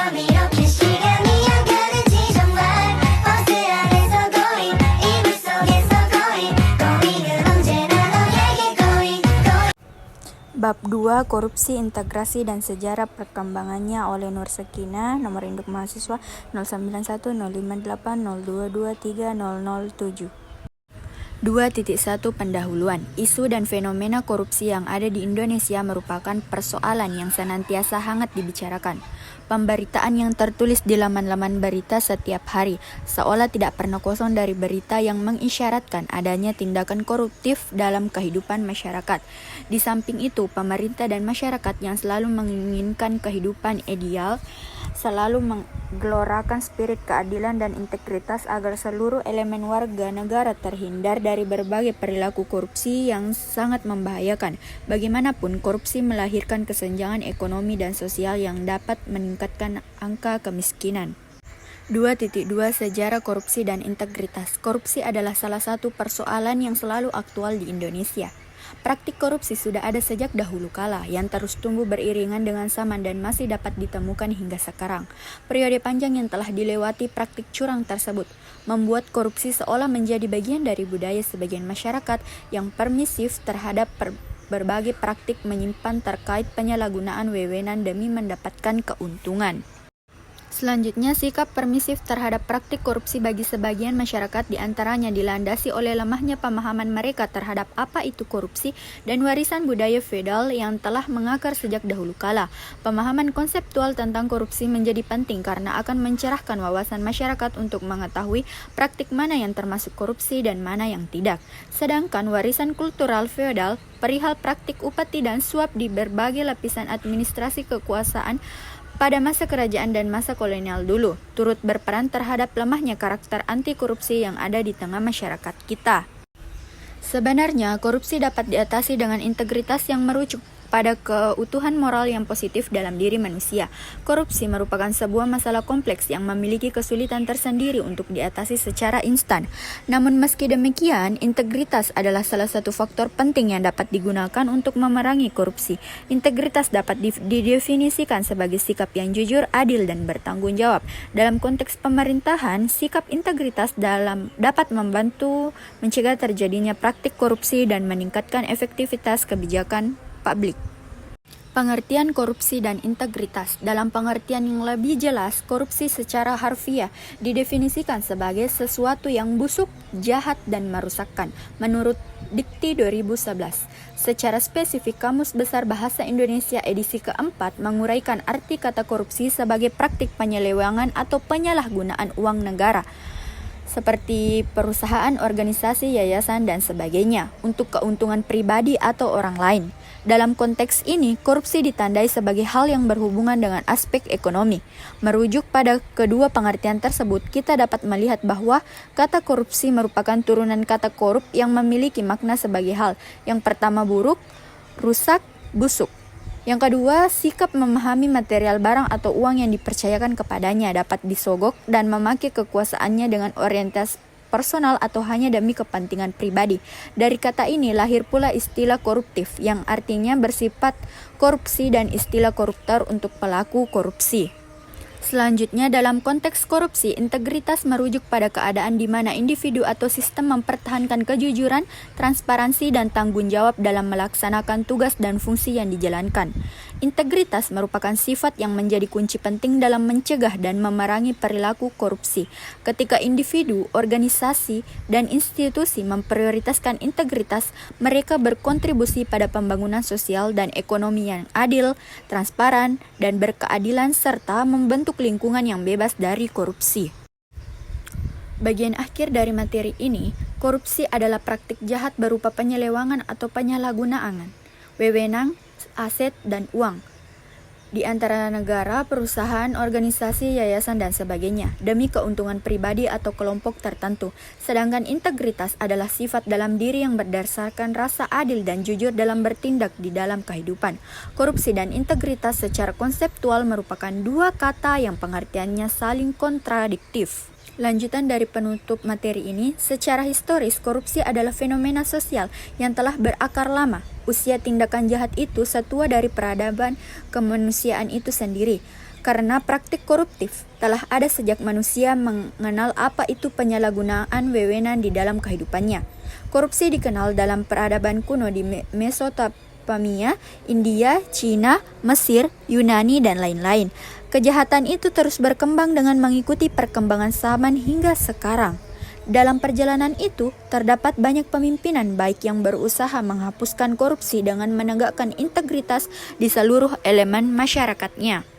밤 이렇게 시간이 안 가는지 정말 버스 안에서 going 이불 속에서 going going은 언제나 너에게 going going. Bab 2 Korupsi, Integrasi, dan Sejarah Perkembangannya oleh Nur Sekina. Nomor induk mahasiswa 09105802230007. 2.1 Pendahuluan. Isu dan fenomena korupsi yang ada di Indonesia merupakan persoalan yang senantiasa hangat dibicarakan. Pemberitaan yang tertulis di laman-laman berita setiap hari seolah tidak pernah kosong dari berita yang mengisyaratkan adanya tindakan koruptif dalam kehidupan masyarakat. Di samping itu, pemerintah dan masyarakat yang selalu menginginkan kehidupan ideal selalu menggelorakan spirit keadilan dan integritas agar seluruh elemen warga negara terhindar dari berbagai perilaku korupsi yang sangat membahayakan. Bagaimanapun, korupsi melahirkan kesenjangan ekonomi dan sosial yang dapat meningkatkan angka kemiskinan. 2.2 Sejarah Korupsi dan Integritas. Korupsi adalah salah satu persoalan yang selalu aktual di Indonesia. Praktik korupsi sudah ada sejak dahulu kala, yang terus tumbuh beriringan dengan zaman dan masih dapat ditemukan hingga sekarang. Periode panjang yang telah dilewati praktik curang tersebut membuat korupsi seolah menjadi bagian dari budaya sebagian masyarakat yang permisif terhadap berbagai praktik menyimpan terkait penyalahgunaan wewenang demi mendapatkan keuntungan. Selanjutnya, sikap permisif terhadap praktik korupsi bagi sebagian masyarakat diantaranya dilandasi oleh lemahnya pemahaman mereka terhadap apa itu korupsi dan warisan budaya feodal yang telah mengakar sejak dahulu kala. Pemahaman konseptual tentang korupsi menjadi penting karena akan mencerahkan wawasan masyarakat untuk mengetahui praktik mana yang termasuk korupsi dan mana yang tidak. Sedangkan warisan kultural feodal perihal praktik upeti dan suap di berbagai lapisan administrasi kekuasaan pada masa kerajaan dan masa kolonial dulu, turut berperan terhadap lemahnya karakter anti korupsi yang ada di tengah masyarakat kita. Sebenarnya, korupsi dapat diatasi dengan integritas yang merujuk pada keutuhan moral yang positif dalam diri manusia. Korupsi merupakan sebuah masalah kompleks yang memiliki kesulitan tersendiri untuk diatasi secara instan. Namun meski demikian, integritas adalah salah satu faktor penting yang dapat digunakan untuk memerangi korupsi. Integritas dapat didefinisikan sebagai sikap yang jujur, adil, dan bertanggung jawab. Dalam konteks pemerintahan, sikap integritas dapat membantu mencegah terjadinya praktik korupsi dan meningkatkan efektivitas kebijakan publik. Pengertian korupsi dan integritas. Dalam pengertian yang lebih jelas, korupsi secara harfiah didefinisikan sebagai sesuatu yang busuk, jahat, dan merusakkan, menurut Dikti 2011. Secara spesifik, Kamus Besar Bahasa Indonesia edisi keempat menguraikan arti kata korupsi sebagai praktik penyelewengan atau penyalahgunaan uang negara, seperti perusahaan, organisasi, yayasan, dan sebagainya, untuk keuntungan pribadi atau orang lain. Dalam konteks ini, korupsi ditandai sebagai hal yang berhubungan dengan aspek ekonomi. Merujuk pada kedua pengertian tersebut, kita dapat melihat bahwa kata korupsi merupakan turunan kata korup yang memiliki makna sebagai hal. Yang pertama buruk, rusak, busuk. Yang kedua, sikap memahami material barang atau uang yang dipercayakan kepadanya dapat disogok dan memakai kekuasaannya dengan orientasi personal atau hanya demi kepentingan pribadi. Dari kata ini lahir pula istilah koruptif yang artinya bersifat korupsi dan istilah koruptor untuk pelaku korupsi. Selanjutnya, dalam konteks korupsi, integritas merujuk pada keadaan di mana individu atau sistem mempertahankan kejujuran, transparansi, dan tanggung jawab dalam melaksanakan tugas dan fungsi yang dijalankan. Integritas merupakan sifat yang menjadi kunci penting dalam mencegah dan memerangi perilaku korupsi. Ketika individu, organisasi, dan institusi memprioritaskan integritas, mereka berkontribusi pada pembangunan sosial dan ekonomi yang adil, transparan, dan berkeadilan serta membentuk lingkungan yang bebas dari korupsi. Bagian akhir dari materi ini, korupsi adalah praktik jahat berupa penyelewengan atau penyalahgunaan wewenang, aset, dan uang di antara negara, perusahaan, organisasi, yayasan, dan sebagainya demi keuntungan pribadi atau kelompok tertentu. Sedangkan integritas adalah sifat dalam diri yang berdasarkan rasa adil dan jujur dalam bertindak di dalam kehidupan. Korupsi dan integritas secara konseptual merupakan dua kata yang pengertiannya saling kontradiktif. Lanjutan dari penutup materi ini, secara historis korupsi adalah fenomena sosial yang telah berakar lama. Usia tindakan jahat itu setua dari peradaban kemanusiaan itu sendiri. Karena praktik koruptif telah ada sejak manusia mengenal apa itu penyalahgunaan wewenang di dalam kehidupannya. Korupsi dikenal dalam peradaban kuno di Mesopotamia, India, Cina, Mesir, Yunani, dan lain-lain. Kejahatan itu terus berkembang dengan mengikuti perkembangan zaman hingga sekarang. Dalam perjalanan itu, terdapat banyak pemimpinan baik yang berusaha menghapuskan korupsi dengan menegakkan integritas di seluruh elemen masyarakatnya.